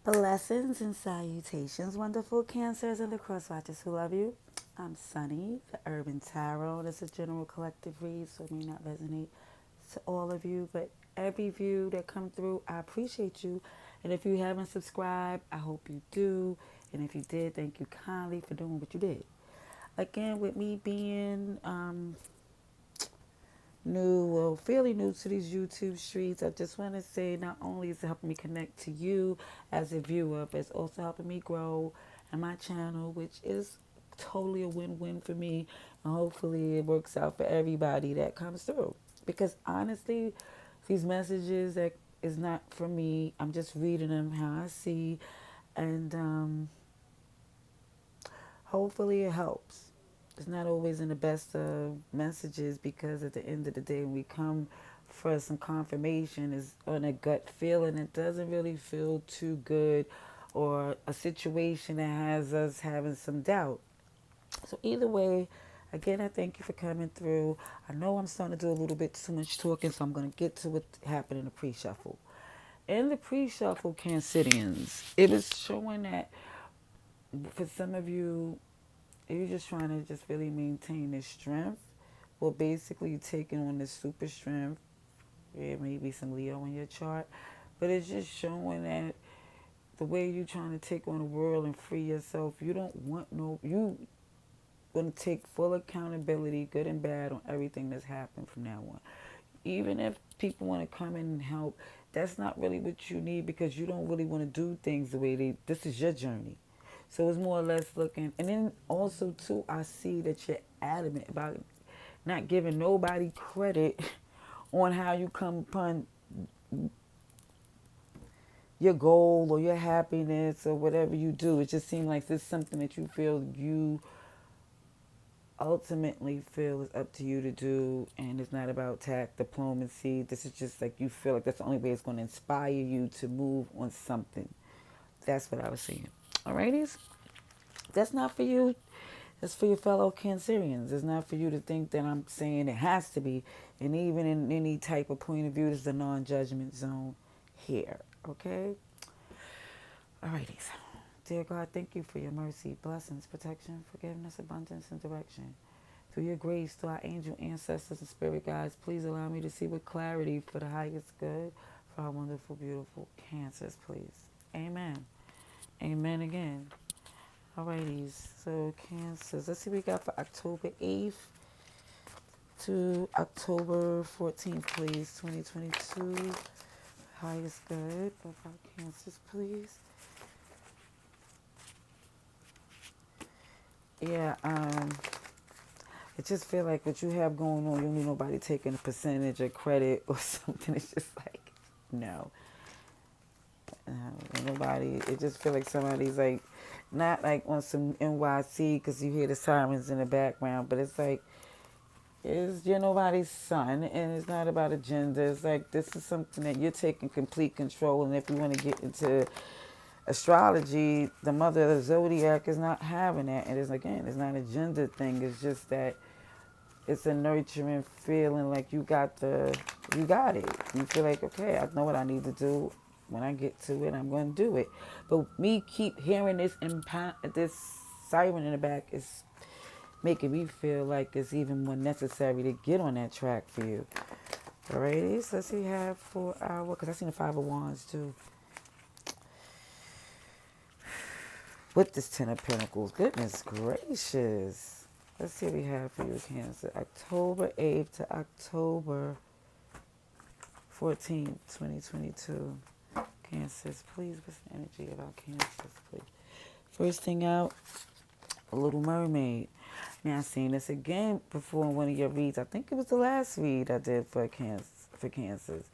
Blessings and salutations, wonderful cancers and the cross watchers who love you. I'm Sunny, the Urban Tarot. It's a general collective read, so it may not resonate to all of you, but every view that come through, I appreciate you. And if you haven't subscribed, I hope you do. And if you did, thank you kindly for doing what you did. Again, with me being new, well, fairly new to these YouTube streets, I just want to say not only is it helping me connect to you as a viewer, but it's also helping me grow in my channel, which is totally a win-win for me. And hopefully it works out for everybody that comes through. Because honestly, these messages that is not for me. I'm just reading them how I see, and hopefully it helps. It's not always in the best of messages because at the end of the day, when we come for some confirmation, is on a gut feeling. It doesn't really feel too good, or a situation that has us having some doubt. So either way, again, I thank you for coming through. I know I'm starting to do a little bit too much talking, so I'm going to get to what happened in the pre-shuffle. In the pre-shuffle, Cancerians, it was showing that for some of you, you're just trying to just really maintain this strength. Well, basically, you're taking on this super strength. There may be some Leo in your chart, but it's just showing that the way you're trying to take on the world and free yourself, you don't want no, you want to take full accountability, good and bad, on everything that's happened from now on. Even if people want to come in and help, that's not really what you need because you don't really want to do things the way this is your journey. So it's more or less looking, and then also too, I see that you're adamant about not giving nobody credit on how you come upon your goal or your happiness or whatever you do. It just seems like this is something that you feel you ultimately feel is up to you to do, and it's not about tact, diplomacy. This is just like you feel like that's the only way it's going to inspire you to move on something. That's what I was saying. Alrighties? That's not for you. That's for your fellow Cancerians. It's not for you to think that I'm saying it has to be. And even in any type of point of view, this is a non-judgment zone here. Okay? Alrighties. Dear God, thank you for your mercy, blessings, protection, forgiveness, abundance, and direction. Through your grace, through our angel ancestors and spirit guides, please allow me to see with clarity for the highest good for our wonderful, beautiful Cancers, please. Amen. Amen again. Alrighties, so Cancers. Let's see what we got for October 8th to October 14th, please. 2022. Highest good of our Cancers, please. Yeah, I just feel like what you have going on, you don't need nobody taking a percentage or credit or something. It's just like, no. Nobody, it just feel like somebody's like, not like on some NYC because you hear the sirens in the background, but it's like, you're nobody's son, and it's not about a gender. It's like this is something that you're taking complete control. And if you want to get into astrology, the mother of the zodiac is not having that. And it's again, it's not a gender thing. It's just that it's a nurturing feeling like you got it. You feel like, okay, I know what I need to do. When I get to it, I'm going to do it. But me keep hearing this siren in the back is making me feel like it's even more necessary to get on that track for you. Alrighty, so let's see how for our, because I seen the Five of Wands too. With this Ten of Pentacles, goodness gracious. Let's see what we have for you, Cancer. October 8th to October 14th, 2022. Cancers, please, what's the energy about Cancers, please? First thing out, a Little Mermaid. Now, I seen this again before in one of your reads. I think it was the last read I did for Cancers.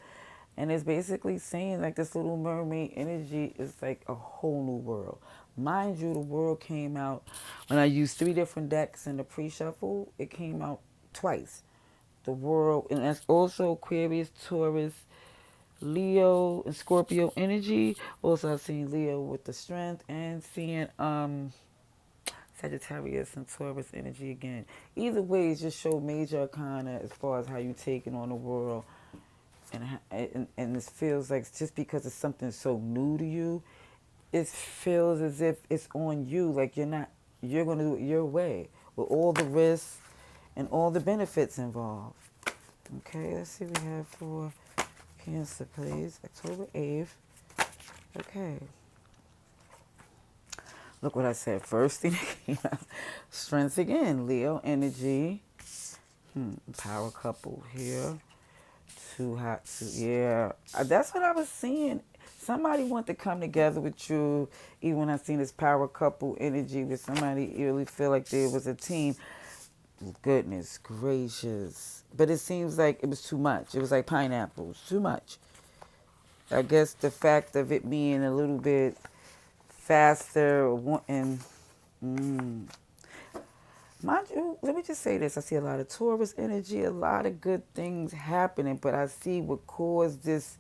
And it's basically saying like this Little Mermaid energy is like a whole new world. Mind you, the world came out when I used 3 different decks in the pre-shuffle. It came out twice. The world, and that's also Aquarius, Taurus, Leo, and Scorpio energy. Also, I've seen Leo with the strength and seeing Sagittarius and Taurus energy again. Either way, it just show major arcana as far as how you taking on the world, and this feels like just because it's something so new to you, it feels as if it's on you, like you're going to do it your way with all the risks and all the benefits involved. Okay, let's see what we have for Cancer, please. October 8th. Okay. Look what I said. First thing that came out. Strength again. Leo energy. Power couple here. Too hot. Yeah. That's what I was seeing. Somebody want to come together with you. Even when I seen this power couple energy with somebody, you really feel like there was a team. Goodness gracious. But it seems like it was too much. It was like pineapples. Too much. I guess the fact of it being a little bit faster and mind you, let me just say this. I see a lot of Taurus energy, a lot of good things happening, but I see what caused this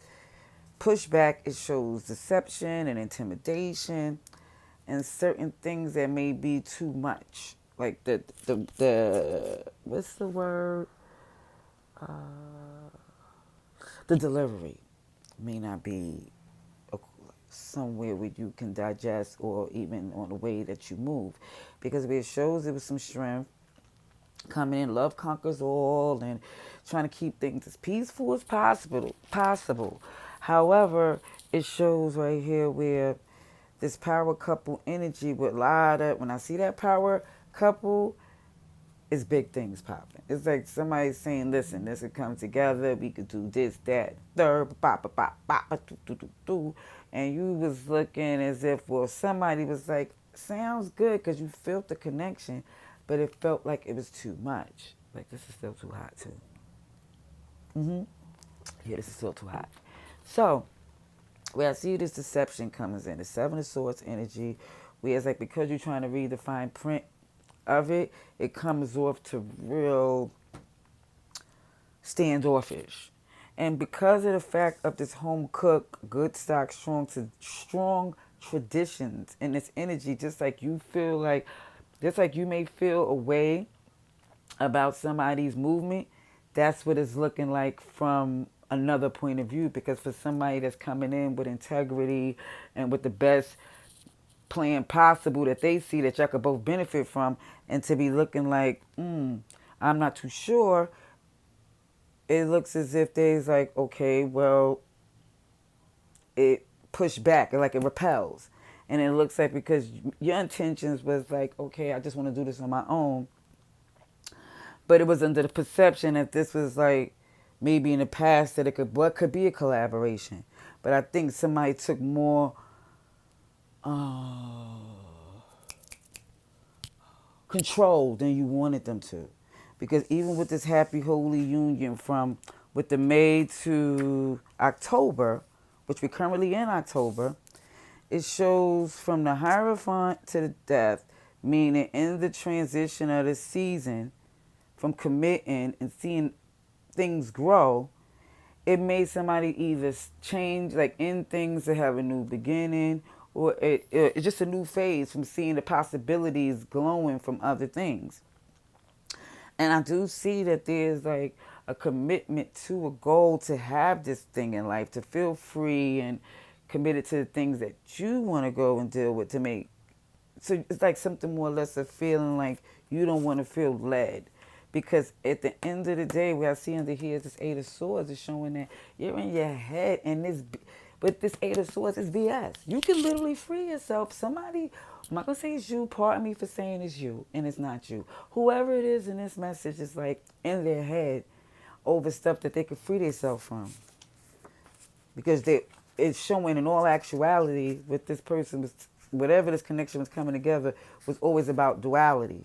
pushback. It shows deception and intimidation and certain things that may be too much. Like the what's the word? The delivery may not be somewhere where you can digest or even on the way that you move. Because it shows there was some strength coming in. Love conquers all and trying to keep things as peaceful as possible. However, it shows right here where this power couple energy with a lot of, when I see that power couple, it's big things popping. It's like somebody saying, listen, this could come together. We could do this, that, third, and you was looking as if, well, somebody was like, sounds good because you felt the connection, but it felt like it was too much. Like, this is still too hot, too. Yeah, this is still too hot. So, where I see this deception comes in, the Seven of Swords energy, where it's like because you're trying to read the fine print of it, it comes off to real standoffish. And because of the fact of this home cook, good stock, strong traditions in this energy, just like you may feel a way about somebody's movement, that's what it's looking like from another point of view. Because for somebody that's coming in with integrity and with the best plan possible that they see that y'all could both benefit from, and to be looking like, I'm not too sure, it looks as if there's like, okay, well, it pushed back, like it repels. And it looks like because your intentions was like, okay, I just want to do this on my own. But it was under the perception that this was like, maybe in the past that what could be a collaboration. But I think somebody took more control than you wanted them to. Because even with this happy holy union from with the May to October, which we're currently in October, it shows from the Hierophant to the Death, meaning in the transition of the season from committing and seeing things grow, it made somebody either change, like end things to have a new beginning, or it's just a new phase from seeing the possibilities glowing from other things. And I do see that there's like a commitment to a goal to have this thing in life, to feel free and committed to the things that you want to go and deal with to make. So it's like something more or less of feeling like you don't want to feel led. Because at the end of the day, what I see under here is this Eight of Swords is showing that you're in your head, and but this Eight of Swords is BS. You can literally free yourself. Somebody, I'm not going to say it's you, pardon me for saying it's you, and it's not you. Whoever it is in this message is like in their head over stuff that they could free themselves from. Because it's showing in all actuality with this person, whatever this connection was coming together, was always about duality.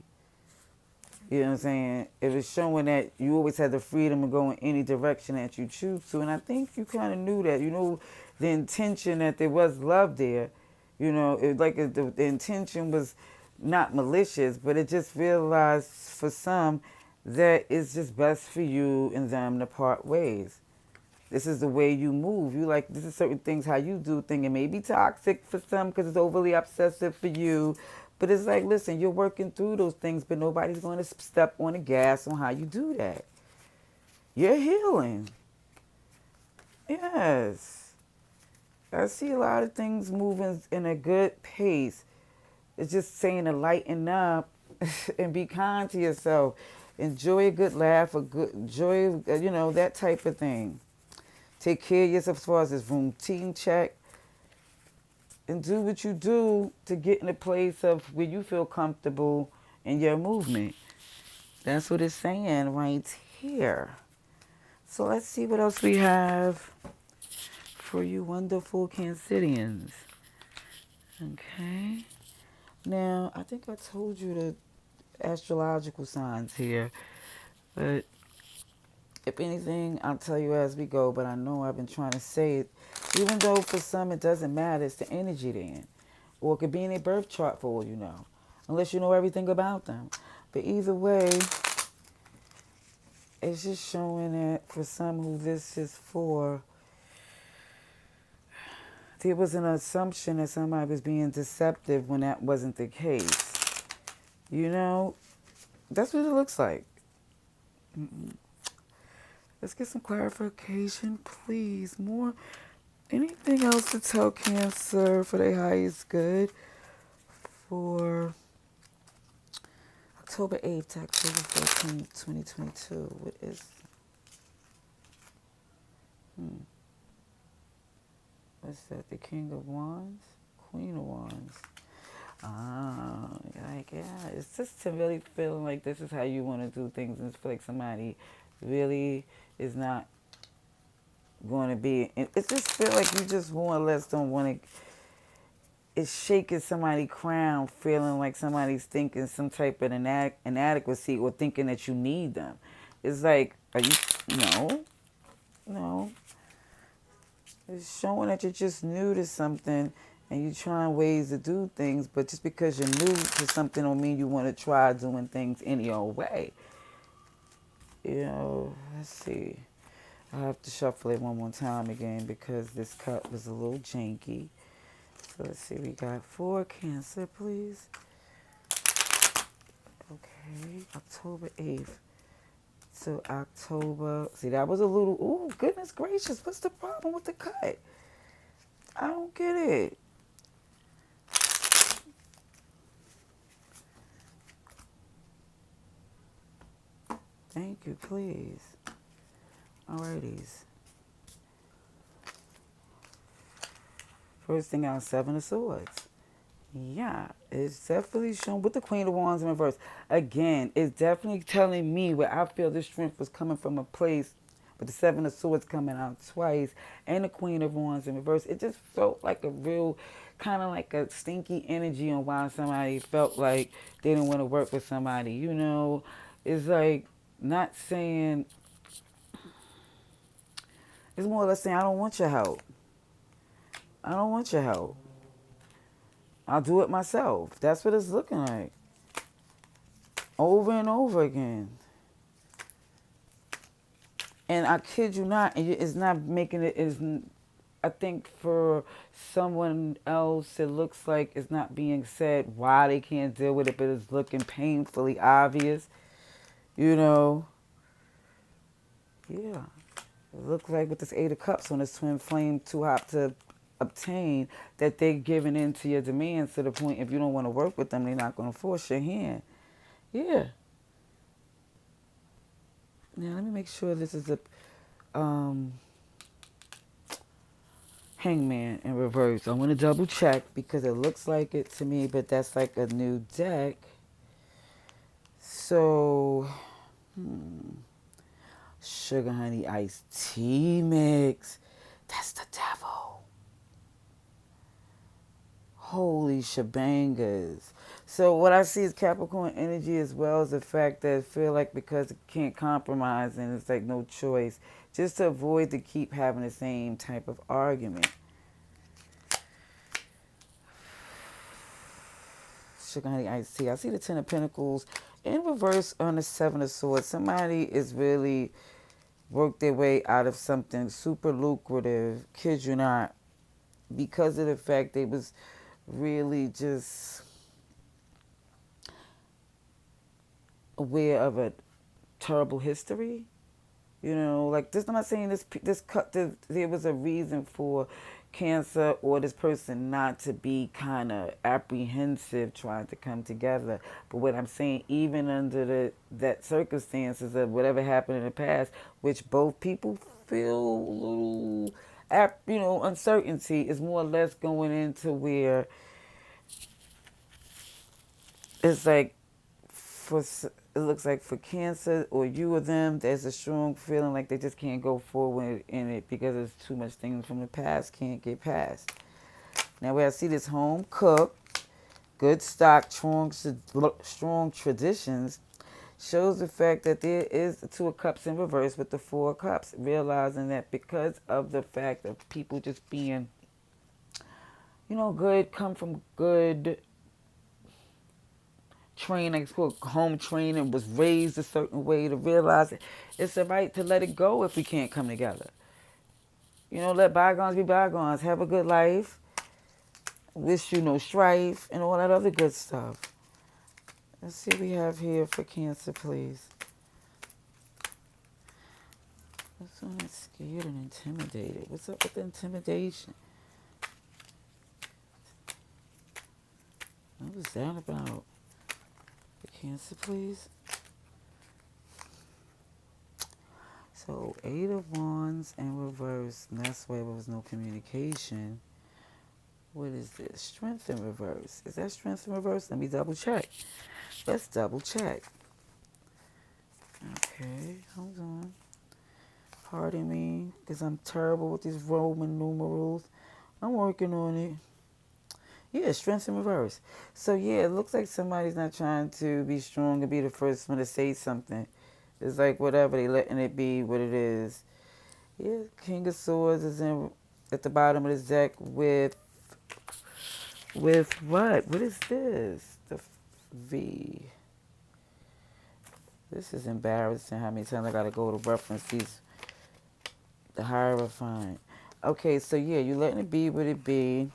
You know what I'm saying? It was showing that you always had the freedom to go in any direction that you choose to. And I think you kind of knew that. You know, the intention that there was love there. You know, the intention was not malicious, but it just realized for some that it's just best for you and them to part ways. This is the way you move. You like, this is certain things, how you do things. It may be toxic for some because it's overly obsessive for you. But it's like, listen, you're working through those things, but nobody's going to step on the gas on how you do that. You're healing. Yes. I see a lot of things moving in a good pace. It's just saying to lighten up and be kind to yourself. Enjoy a good laugh, a good enjoy, that type of thing. Take care of yourself as far as this routine check and do what you do to get in a place of where you feel comfortable in your movement. That's what it's saying right here. So let's see what else we have for you wonderful Cancerians. Okay. Now, I think I told you the astrological signs here, but if anything, I'll tell you as we go, but I know I've been trying to say it. Even though for some it doesn't matter, it's the energy then. Or it could be in their birth chart for all you know, unless you know everything about them. But either way, it's just showing that for some who this is for, there was an assumption that somebody was being deceptive when that wasn't the case. You know, that's what it looks like. Let's get some clarification, please. More. Anything else to tell Cancer for their highest good for October 8th to October 14th, 2022? What is, what's that? The King of Wands? Queen of Wands. Yeah, it's just to really feeling like this is how you want to do things, and it's feel like somebody really is not going to be. It just feel like you just more or less don't want to. It's shaking somebody's crown, feeling like somebody's thinking some type of inadequacy or thinking that you need them. It's like, are you? No, no. It's showing that you're just new to something and you're trying ways to do things, but just because you're new to something don't mean you want to try doing things any old way. Let's see. I have to shuffle it one more time again because this cut was a little janky. So let's see, we got 4 Cancer, please. Okay, October 8th to October. See, that was a little, ooh, goodness gracious, what's the problem with the cut? I don't get it. Thank you, please. Alrighties. First thing out, 7 of Swords. Yeah, it's definitely showing with the Queen of Wands in reverse. Again, it's definitely telling me where I feel this strength was coming from a place with the 7 of Swords coming out twice and the Queen of Wands in reverse. It just felt like a real kind of like a stinky energy on why somebody felt like they didn't want to work with somebody. It's like not saying, it's more or less saying, I don't want your help. I don't want your help. I'll do it myself. That's what it's looking like. Over and over again. And I kid you not, it's not making it, I think for someone else, it looks like it's not being said why they can't deal with it, but it's looking painfully obvious. Yeah. It looks like with this 8 of Cups on this twin flame too hot to obtain, that they're giving in to your demands to the point if you don't want to work with them, they're not going to force your hand. Yeah. Now let me make sure this is a Hangman in reverse. I want to double check because it looks like it to me, but that's like a new deck. So, sugar honey iced tea mix. That's the devil. Holy shebangas. So what I see is Capricorn energy as well as the fact that I feel like because it can't compromise and it's like no choice, just to avoid to keep having the same type of argument. Sugar honey iced tea. I see the 10 of Pentacles in reverse on the 7 of Swords. Somebody is really worked their way out of something super lucrative, kid you not, because of the fact they was really just aware of a terrible history. Like this. I'm not saying this cut. There was a reason for Cancer or this person not to be kind of apprehensive trying to come together. But what I'm saying, even under that circumstances of whatever happened in the past, which both people feel a little, uncertainty is more or less going into where it's like it looks like for Cancer or you or them, there's a strong feeling like they just can't go forward in it because there's too much things from the past can't get past. Now where I see this home cooked, good stock, strong traditions, shows the fact that there is the Two of Cups in reverse with the Four of Cups, realizing that because of the fact of people just being, good, come from good training, home training, was raised a certain way to realize it. It's a right to let it go if we can't come together. Let bygones be bygones. Have a good life. Wish you no strife and all that other good stuff. Let's see what we have here for Cancer, please. What's on that scared and intimidated? What's up with the intimidation? What was that about? For Cancer, please. So, 8 of Wands in reverse. And that's why there was no communication. What is this? Strength in reverse. Is that strength in reverse? Let me double check. Let's double check. Okay, hold on. Pardon me, because I'm terrible with these Roman numerals. I'm working on it. Yeah, strength in reverse. So, yeah, it looks like somebody's not trying to be strong and be the first one to say something. It's like whatever, they letting it be what it is. Yeah, King of Swords is in at the bottom of the deck with what? What is this? The V. This is embarrassing how many times I gotta go to reference these. The Hierophant. Okay, so yeah, you're letting it be what it be.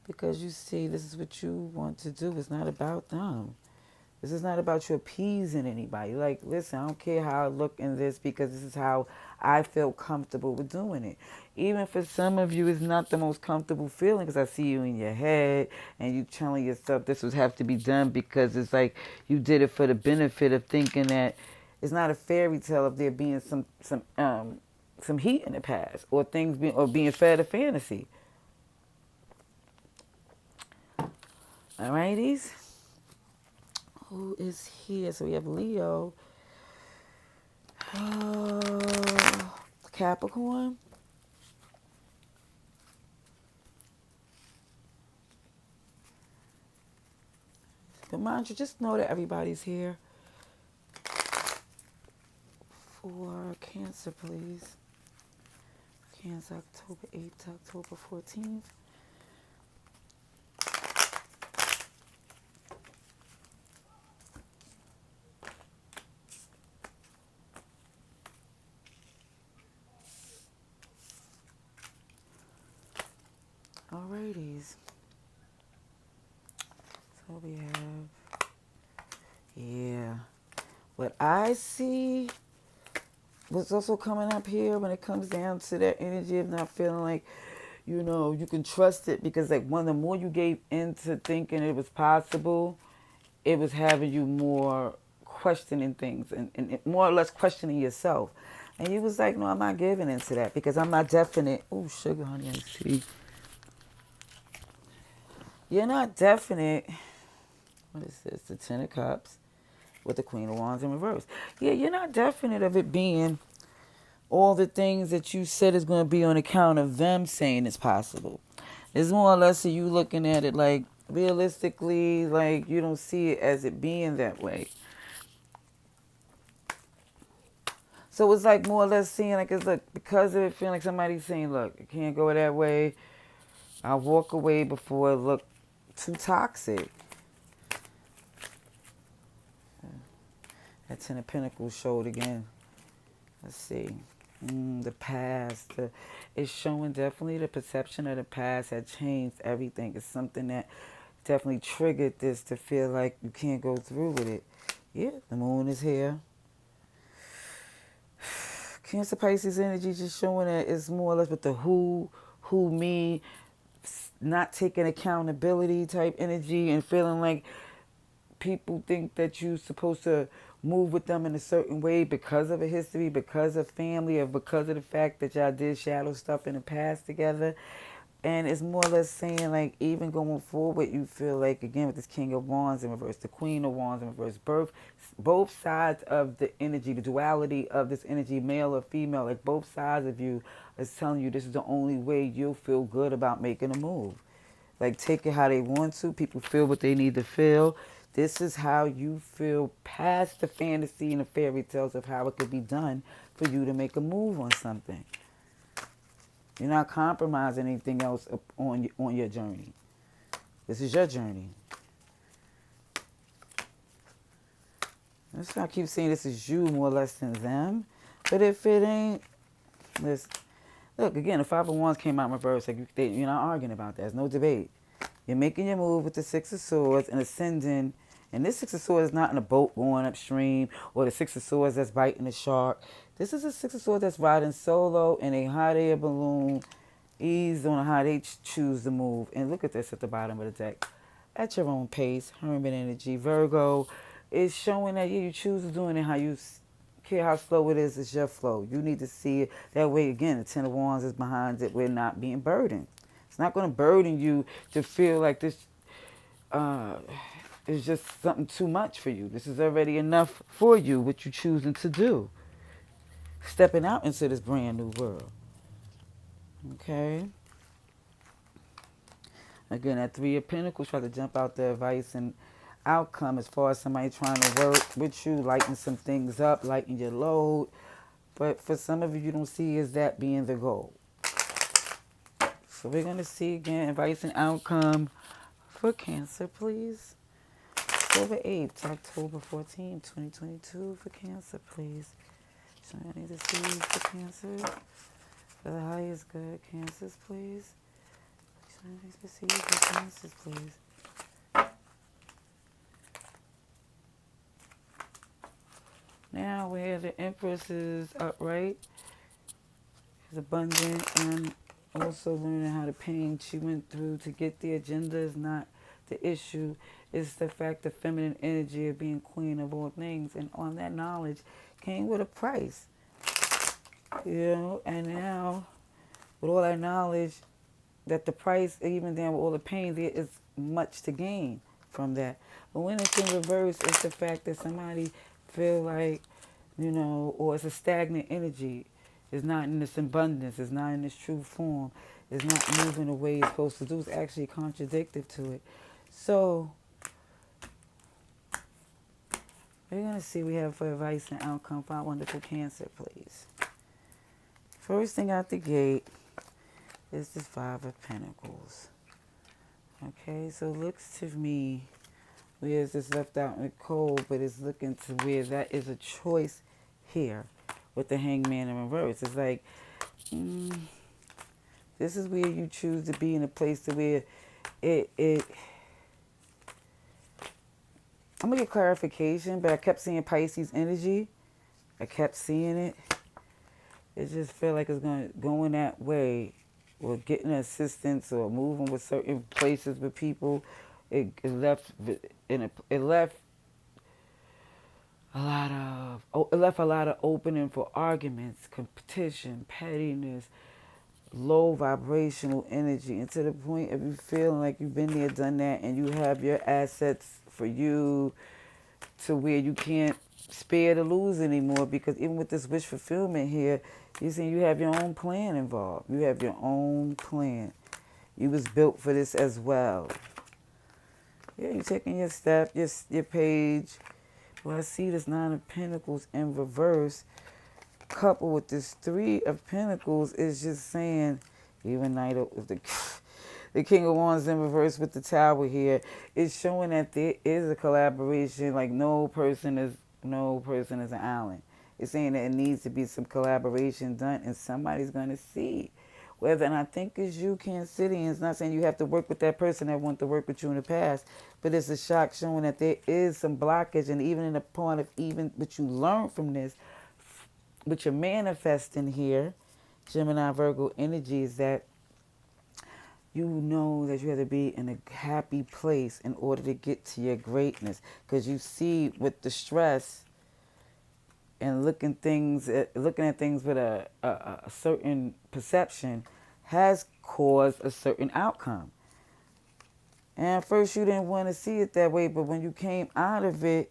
Because you see, this is what you want to do. It's not about them. This is not about you appeasing anybody. Like, listen, I don't care how I look in this because this is how I feel comfortable with doing it. Even for some of you, it's not the most comfortable feeling because I see you in your head and you telling yourself this would have to be done because it's like you did it for the benefit of thinking that it's not a fairy tale of there being some heat in the past or things being fed a fantasy. Alrighties. Who is here? So we have Leo, Capricorn. But mind you, just know that everybody's here. For Cancer, please. Cancer, October 8th to October 14th. Alrighties. So we have, yeah. What I see, what's also coming up here when it comes down to that energy of not feeling like, you can trust it because like the more you gave into thinking it was possible, it was having you more questioning things and more or less questioning yourself. And you was like, no, I'm not giving into that because I'm not definite. Oh, sugar, honey, I see. You're not definite. What is this? The Ten of Cups with the Queen of Wands in reverse. Yeah, you're not definite of it being all the things that you said is going to be on account of them saying it's possible. It's more or less you looking at it like realistically, like you don't see it as it being that way. So it's like more or less seeing like it's like because of it feeling like somebody's saying, look, it can't go that way. I'll walk away before it look too toxic. That Ten of Pentacles showed again. Let's see. The past. It's showing definitely the perception of the past had changed everything. It's something that definitely triggered this to feel like you can't go through with it. Yeah, the moon is here. Cancer Pisces energy just showing that it's more or less with the who, me, not taking accountability type energy and feeling like people think that you're supposed to move with them in a certain way because of a history, because of family, or because of the fact that y'all did shadow stuff in the past together. And it's more or less saying, like, even going forward, you feel like, again, with this King of Wands in reverse, the Queen of Wands in reverse, both sides of the energy, the duality of this energy, male or female, like both sides of you is telling you this is the only way you'll feel good about making a move. Like, take it how they want to. People feel what they need to feel. This is how you feel past the fantasy and the fairy tales of how it could be done for you to make a move on something. You're not compromising anything else on your journey. This is your journey. That's why I keep saying this is you more or less than them. But if it ain't, listen. Look, again, the Five of Wands came out in reverse. Like, you're not arguing about that. There's no debate. You're making your move with the Six of Swords and ascending. And this Six of Swords is not in a boat going upstream or the Six of Swords that's biting the shark. This is a Six of Swords that's riding solo in a hot air balloon, eased on how they choose to move. And look at this at the bottom of the deck. At your own pace, Hermit energy. Virgo is showing that, yeah, you choose to do it and how you care how slow it is, it's your flow. You need to see it that way. Again, the Ten of Wands is behind it. We're not being burdened. It's not going to burden you to feel like this is just something too much for you. This is already enough for you, what you're choosing to do. Stepping out into this brand new world. Okay? Again, that Three of Pentacles try to jump out the advice and outcome as far as somebody trying to work with you, lighten some things up, lighten your load. But for some of you, you don't see as that being the goal. So we're going to see again, advice and outcome for Cancer, please. October 8th to October 14th, 2022 for Cancer, please. So I need to see for Cancer. For the highest good, Cancers, please. So I need to see for Cancers, please. Now where the Empress is upright, is abundant, and also learning how the pain she went through to get the agenda is not the issue. It's the fact of feminine energy of being queen of all things. And on that knowledge came with a price. You know, and now with all that knowledge, that the price, even then with all the pain, there is much to gain from that. But when it's in reverse, it's the fact that somebody feel like, you know, or it's a stagnant energy. It's not in this abundance. It's not in this true form. It's not moving the way it's supposed to do. It's actually contradictory to it. So, we're going to see what we have for advice and outcome for our wonderful Cancer, please. First thing out the gate is this Five of Pentacles. Okay, so it looks to me where it's just left out in the cold, but it's looking to where that is a choice here with the Hangman in reverse. It's like, this is where you choose to be in a place to where it I'm going to get clarification, but I kept seeing Pisces energy. I kept seeing it. It just felt like it's going to go in that way, or getting assistance or moving with certain places with people. It left a lot of opening for arguments, competition, pettiness, low vibrational energy, and to the point of you feeling like you've been there, done that, and you have your assets for you to where you can't spare to lose anymore, because even with this wish fulfillment here, you're saying you have your own plan involved. You have your own plan. You was built for this as well. Yeah, you're taking your step, your page. Well, I see this Nine of Pentacles in reverse, coupled with this Three of Pentacles, is just saying, even Knight of the King of Wands in reverse with the Tower here, is showing that there is a collaboration. Like no person is an island. It's saying that it needs to be some collaboration done, and somebody's going to see. Whether, and I think it's you, Cancerians, not saying you have to work with that person that wanted to work with you in the past, but it's a shock showing that there is some blockage, and even in the point of even what you learn from this, what you're manifesting here, Gemini Virgo energy, is that you know that you have to be in a happy place in order to get to your greatness. Because you see with the stress and looking at things with a certain perception has caused a certain outcome. And at first you didn't want to see it that way, but when you came out of it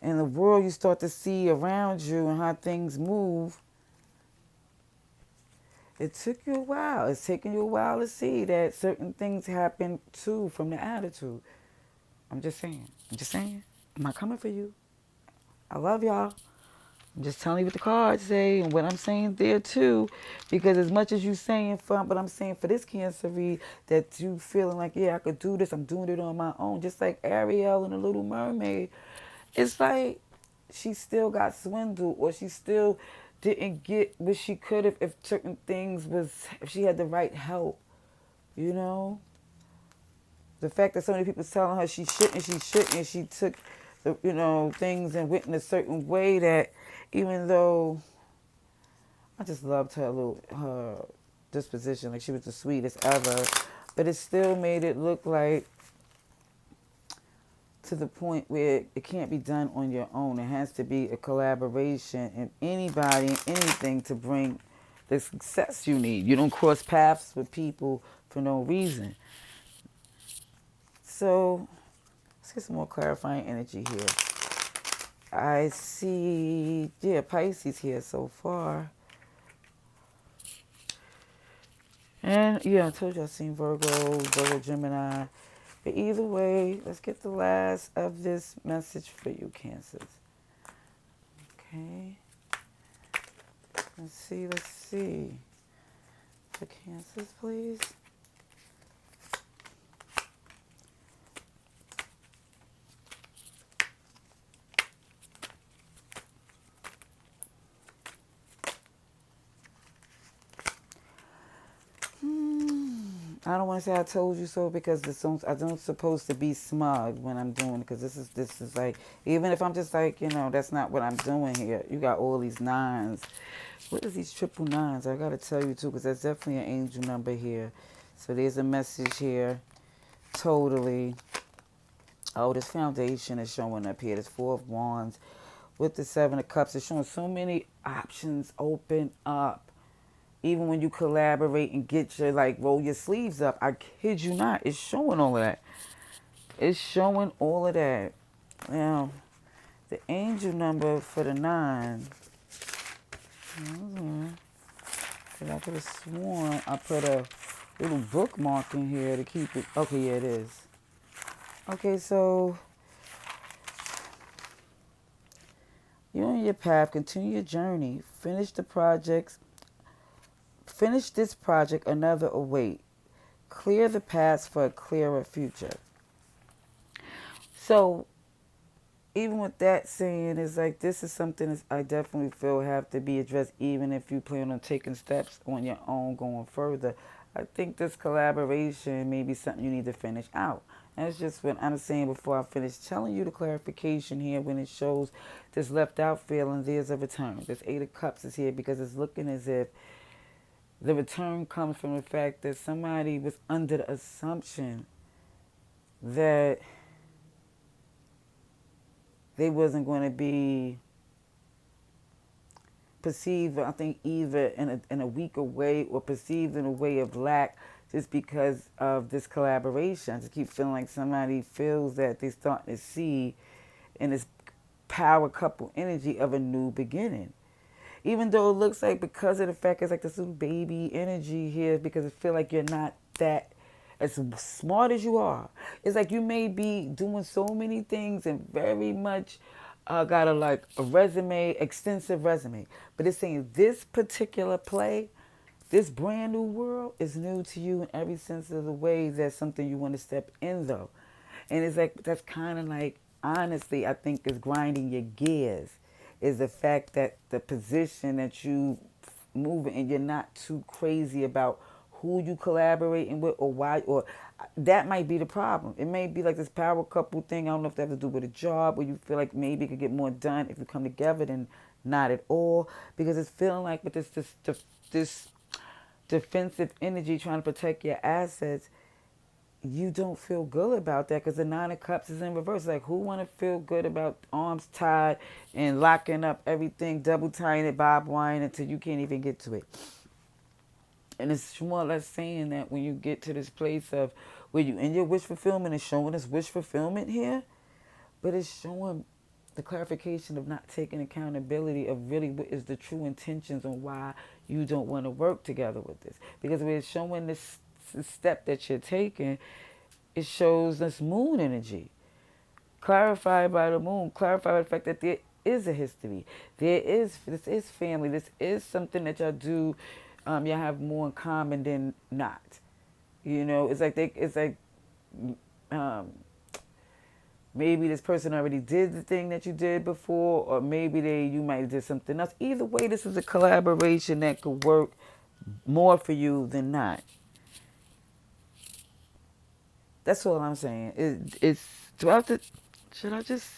and the world you start to see around you and how things move, it took you a while. It's taken you a while to see that certain things happen too from the attitude. I'm just saying. I'm just saying. I'm not coming for you. I love y'all. I'm just telling you what the cards say and what I'm saying there too. Because as much as you saying but I'm saying for this Cancer read that you feeling like, yeah, I could do this. I'm doing it on my own. Just like Ariel in The Little Mermaid. It's like she still got swindled, or she still didn't get what she could have if certain things if she had the right help, you know? The fact that so many people telling her she took the, things and went in a certain way that even though I just loved her disposition, like she was the sweetest ever, but it still made it look like to the point where it can't be done on your own. It has to be a collaboration and anybody and anything to bring the success you need. You don't cross paths with people for no reason. So let's get some more clarifying energy here. I see, yeah, Pisces here so far. And yeah, I told you I've seen Virgo, Gemini. But either way, let's get the last of this message for you, Cancers. Okay. Let's see. For Cancers, please. I don't want to say I told you so because I don't supposed to be smug when I'm doing it, because this is like, even if I'm just like, that's not what I'm doing here. You got all these nines. What is these triple nines? I got to tell you too, because that's definitely an angel number here. So there's a message here. Totally. Oh, this foundation is showing up here. This Four of Wands with the Seven of Cups. It's showing so many options open up. Even when you collaborate and get roll your sleeves up. I kid you not. It's showing all of that. It's showing all of that. Now, the angel number for the 9. Because I could have sworn I put a little bookmark in here to keep it. Okay, yeah, it is. Okay, so you're on your path. Continue your journey. Finish this project, another await. Clear the path for a clearer future. So, even with that saying, it's like this is something that I definitely feel have to be addressed, even if you plan on taking steps on your own going further. I think this collaboration may be something you need to finish out. That's just what I'm saying before I finish telling you the clarification here. When it shows this left out feeling, there's a return. This Eight of Cups is here because it's looking as if the return comes from the fact that somebody was under the assumption that they wasn't going to be perceived, I think, either in a weaker way or perceived in a way of lack just because of this collaboration. I just keep feeling like somebody feels that they're starting to see in this power couple energy of a new beginning. Even though it looks like, because of the fact it's like this little baby energy here, because I feel like you're not that as smart as you are. It's like you may be doing so many things and very much got a resume, extensive resume. But it's saying this particular play, this brand new world is new to you in every sense of the way. That's something you want to step in though. And it's like, that's kind of like, honestly, I think is grinding your gears, is the fact that the position that you move in, and you're not too crazy about who you collaborating with or why, or that might be the problem. It may be like this power couple thing. I don't know if that has to do with a job, where you feel like maybe it could get more done if you come together than not at all, because it's feeling like with this defensive energy trying to protect your assets, you don't feel good about that because the Nine of Cups is in reverse. Like, who want to feel good about arms tied and locking up everything, double tying it, bob wiring until you can't even get to it? And it's more or less saying that when you get to this place of where you in your wish fulfillment, is showing us wish fulfillment here, but it's showing the clarification of not taking accountability of really what is the true intentions on why you don't want to work together with this. Because we're showing this step that you're taking, it shows this moon energy. Clarified by the moon, clarified by the fact that there is a history. This is family. This is something that y'all do, y'all have more in common than not. You know, it's like, um, maybe this person already did the thing that you did before, or maybe you might have did something else. Either way, this is a collaboration that could work more for you than not. That's all I'm saying. It's do I have to? Should I just?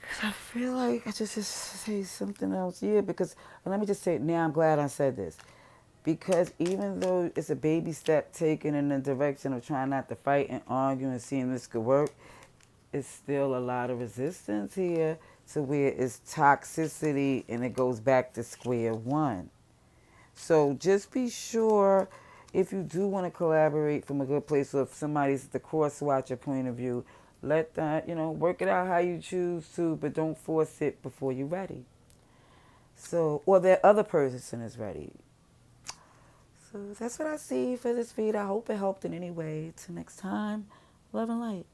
Cause I feel like I just say something else. Yeah, because let me just say it now. I'm glad I said this, because even though it's a baby step taken in the direction of trying not to fight and argue and seeing this could work, it's still a lot of resistance here to where it's toxicity and it goes back to square one. So just be sure if you do want to collaborate from a good place, or if somebody's the cross watcher point of view, let that, work it out how you choose to, but don't force it before you're ready. So, or the other person is ready. So that's what I see for this feed. I hope it helped in any way. Till next time, love and light.